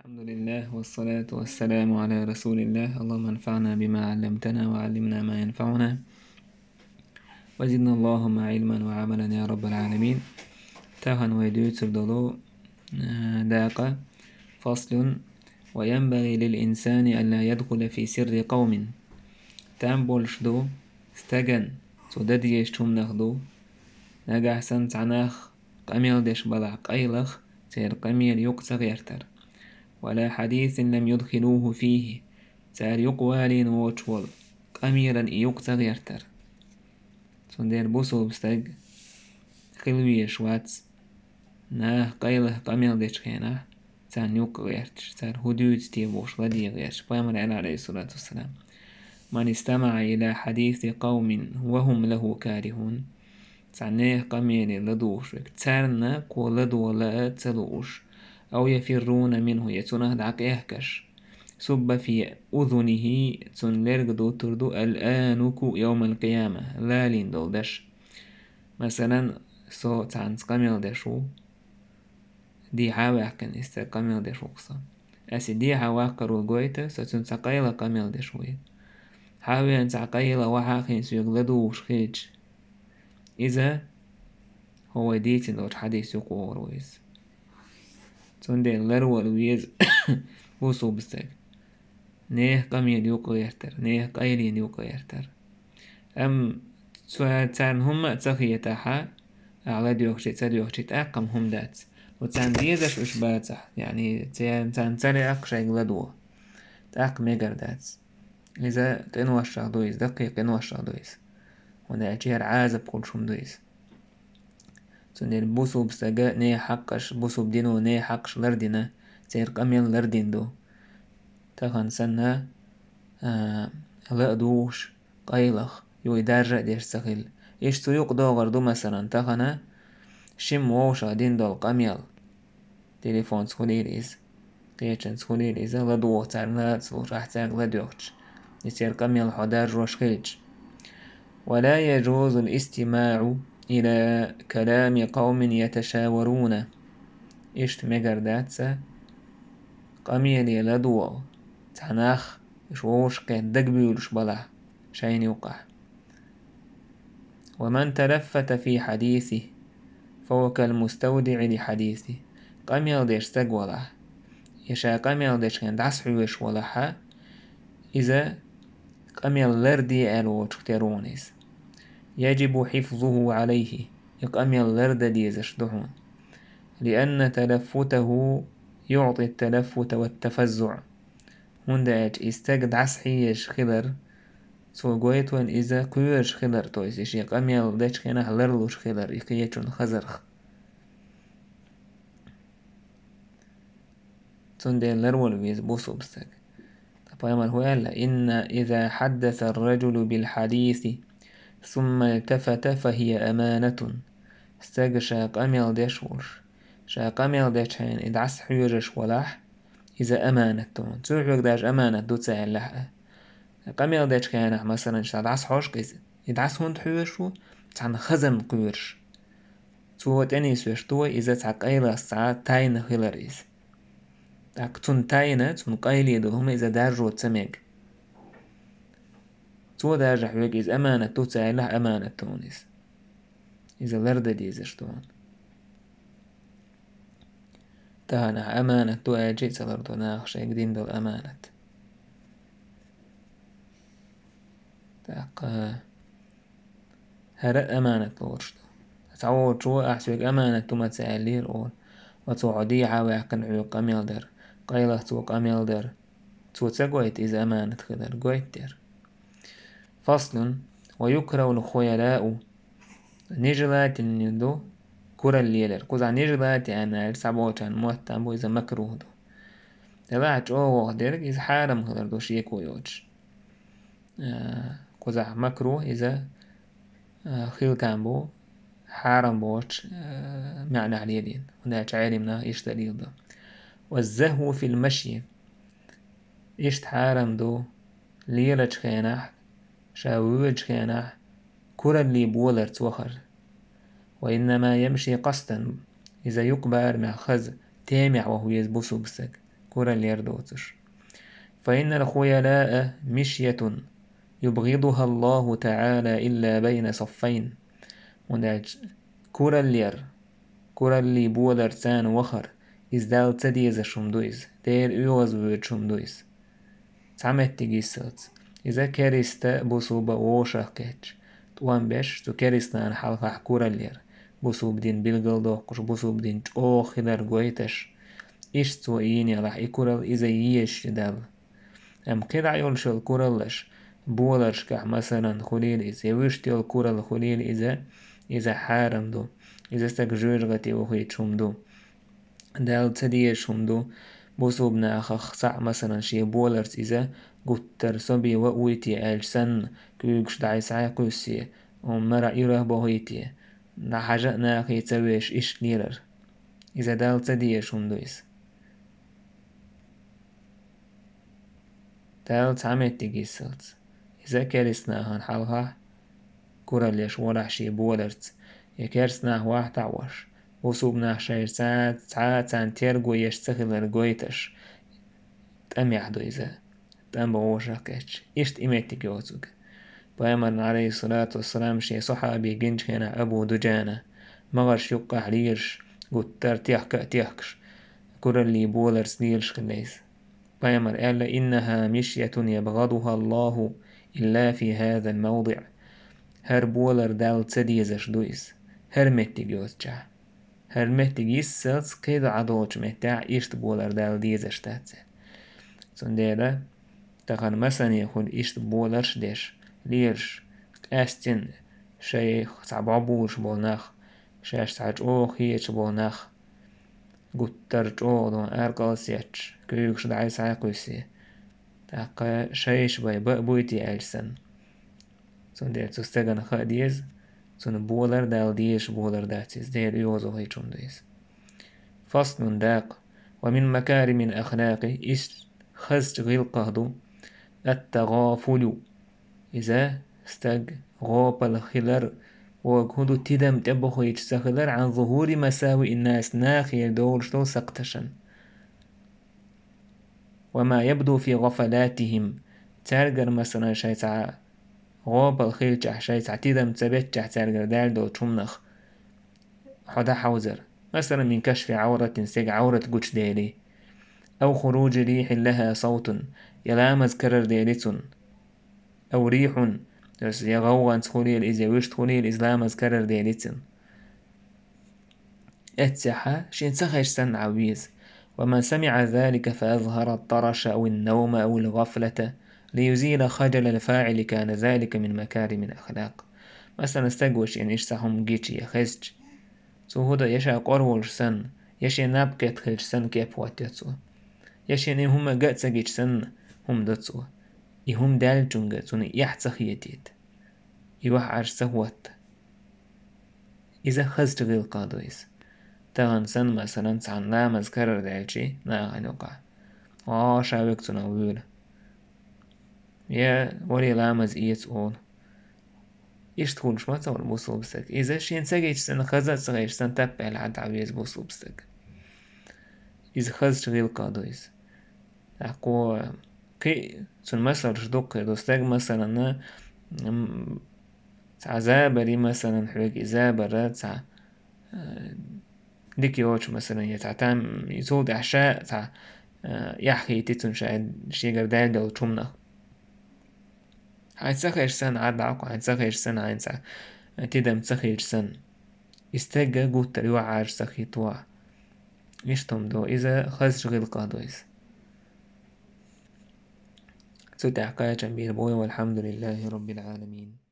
الحمد لله والصلاة والسلام على رسول الله. اللهم انفعنا بما علمتنا وعلمنا ما ينفعنا وزدنا اللهم علما وعملا يا رب العالمين. تاهن ويدوت سبدلو داقة فصل. وينبغي للإنسان ألا يدخل في سر قوم تنبولش دو استجن سوداد يشتم نخدو نجح سنت عناخ قميل ديش بلع قيلخ سير قميل يقصغ يرتر ولا حديث لم يدخلوه فيه سار يقوالين ووشول قميلا يقصغ يرتر سندير بوسو بستج خلوية شواتس ناه قيله قميل ديش خيناه سان يقصغ يرتش سار هدود تيبوش لدي غيرش بامر عليه الصلاة والسلام. من استمع إلى حديث قوم وهم له كارهون سعناه قميل لدوش تسارنا كو لدو ولا تسلوش أو يفرون منه يتونه دعك يهكش سب في أذنه تنلرق دو تردو الآنك يوم القيامة لا لين دش مثلا سو تعنس قميل دشو دي حاواكن استا قميل دشو قصا أسي دي حاواكر وقويتا ستنسا قيلة قميل دشوي حاوي أنسا قيلة وحاقين سيغلدو وشخيج إذا هو ديتن دوش حديث يقور ويز تندين لرو الويز وصو بستك نيه قميل يوقو يرتر نيه قيلين يوقو يرتر أم تسان هم تسخيتاحا على ديوخشي تساديوخشي تأقم هم دات وتسان ديزش إشباتح يعني تسان تسالي أقشي غلدو تأق ميجر دات إذا تنوشع دويز دقيق انوشع دويز وانا أجير عازب كل شم دويز تندين بوسو بستاقا نيه حقش بوسو بدينو نيه حقش لردنا تسير قميل لردين دو تخن سنة لأدوش قيلخ يو درجة ديش سخيل إيش تيوق دوغر دو مثلا تخنا شم ووشا دين دول قميل تليفون سخوليريز قيتشن سخوليريز لدوغ تارنات سوش أحتاق لدوغش يصير قميل حدار روش خيلج. ولا يجوز الاستماع إلى كلام قوم يتشاورون إيش تمجر داتسا قميل يلدوغ تعناخ شوش قيد دقبيولش بلا شين يوقع. ومن تلفت في حديثه فهو كالمستودع لحديثه قميل ديش تقوله يشا قميل ديش كان دعس حوش ولها إذا قميل لردي ألوش ترونيز يجب حفظه عليه قميل لرد ديزش دهون لأن تلفته يعطي التلفت والتفزع هنداج استجد عسحيش خبر سو قويتون إذا كويرش خلر تويس إشي قميل داش خيناه لرلوش خلر إقيتون خزرخ تندين لرول ويز بوسو بستك طبعا هو قال إن إذا حدث الرجل بالحديث ثم التفت فهي أمانة استاق شا قميل داشوش شا قميل داش حين إدعس حيرش ولاح إذا أمانة تون تسوحوك داش أمانة دو تساعن لحقه قميل داش كيانح مثلا شادعس حوش قيس يدعس هون تحوشو تحن خزن قويرش تو تاني سوشتو إذا تحق أيلا ساعات تاين خلريز تحق تون تاينة تون قايلي دولهم إذا دارجو تسميق تو دارج حويك إذا أمانة تو تسايلح أمانة تونيس إذا لرد ديزشتون تهانا أمانة تو أجي سلردو ناخش يقدين دول أمانة تحق هرأ أمانة لورشتو تعود شو أحسوك أمانة توما تسألير أول وتوعدي عاوي حقن عيو قميل در قيلة تو قميل در تو تساقويت إذا أمانة خدر قويت در. فصل. ويكره الخيلاء نجلات الندو كرة الليلر كوزع نجلات يعني السبوات عن موتان بو إذا مكروه دو تبعت أوه درك إذا حارم خدر دو شيكو يوج كوزع مكروه إذا خيل كان بو حارم بوش معنى عليدين هناك عالمنا إيش دليل ده. والزهو في المشي إيش تحارم دو ليلة خيناح شاويج خيناح كرة اللي بولر توخر وإنما يمشي قصدا إذا يقبر مع خز تامع وهو يزبسو بسك كورال يردوتش. فإن الخيلاء مشية يبغضها الله تعالى إلا بين صفين. ونالج كورالي بولر تان وخر إزدال تديز شمدويز دير يوز بود شمدويز تعمت تجيسات إذا كاريستا بوصوبة ووشا كاتش توان بيش تو كاريستان حلقة كورالير بوصوب دين بيلغلدوقش بوصوب دين خلر قويتش إيش تو إيني راح يكورال إذا ييش دال أم قدع يولش الكورالش بولرش كح مثلا خليل إذا ويشتي الكورال خليل إذا حارم دو إذا استجوجغتي وخيت شمدو دال تدي شمدو بوصوب ناخخ صع مثلا شي بولرز إذا قتر صبي وقويتي ألسن كيوكش دعي سعاقوسي ومرا إيره بوهيتي نحاجة ناخي تسويش إيش ليرر إذا دال تدي شمدو دال تعمت تجيسلت إذا كارسناهن حلها كوراليش ورح شي بولرز يكارسناه واح تعوش وصوبناه شي ساعات عن تيرجو يشتغل رجويتش تأم يحدو إذا تأم بوشا كاتش إشت إميتك يوزوك بأمر عليه الصلاة والسلام شي صحابي جنش هنا أبو دجانة مغش يقع ليرش قتر تيحكش كورالي بولرز ليرش خليس بأمر قال إنها مشية يبغضها الله إلا في هذا الموضع هر بولر دال تسديزش دويس هر متجوز جا هر متجيس سلس كيد عدوش متاع إشت بولر دال ديزش تاتسل سنديرا تخن مثلا يخون إشت بولرش ديش ليرش أستن شيخ سعبابوش بولناخ شاش سعج أوخ هيش بولناخ قتر جودون أرقلسيتش كيوكش دعي سعاقوسي تاقا شايش باي بويتي ألسن سندير تستغن خاديز سن بولر دال ديش بولر داتيز دير يوزو هيتشون ديز فصل داق ومن مكارم الأخلاق إش خزج غلقهدو التغافل إذا استج غوب الخلر وجهدو تدم تبخو يتسخلر عن ظهور مساوئ الناس ناخي دولشتو سقتشن وما يبدو في غفلاتهم تارجر مثلا شيء غوب الخيل شيء تدم تبت تارجر دال دو تشمنخ حدا حوزر مثلا من كشف عورة سيج عورة جوش ديلي أو خروج ريح لها صوت يلامز كرر ديلتون أو ريح يغوغن تخوليل إذا ويش تخوليل إزلامز كرر ديلتون اتسحا شين سخش سن عويز ومن سمع ذلك فأظهر الطرش أو النوم أو الغفلة ليزيل خجل الفاعل كان ذلك من مكارم الأخلاق مثلا استقوش إن إشتهم جيتشي يخزج سو هدا يشا قرولش سن يشي نابكت خلش سن كيب واتيتسو يشي إن هما قاتسا جيتش سن هم دتسو يهم دال جنجا سن يحتسخيتيت يوح عرش سهوت إذا خزج غير قادويس تغن سن مثلا سعن لا مذكرر دالشي لا غنوقع شابك تنويل يا ولي لامز إيت أول إيش تقولش ما تصور بوصل بستك إذا شين سجيش سن خزت سجيش سن تبع العد عويز بوصل بستك إذا خزت غير قادويس أقو كي سن مثلا شدوق دوستك مثلا تعزابري مثلا حوك إزابرة تع ديك يوش مثلا يتعتام يزود عشاء تع يحكي تيتون شايد شيغر دال دو تشمنا هايتسخيش سن عاد عقو هايتسخيش سن عينسا تدم تسخيش سن استجا قوت تريوع عاج سخيتوا إشتم دو إذا خزش غير قادويس سوتي حكاية جنبير بوي والحمد لله رب العالمين.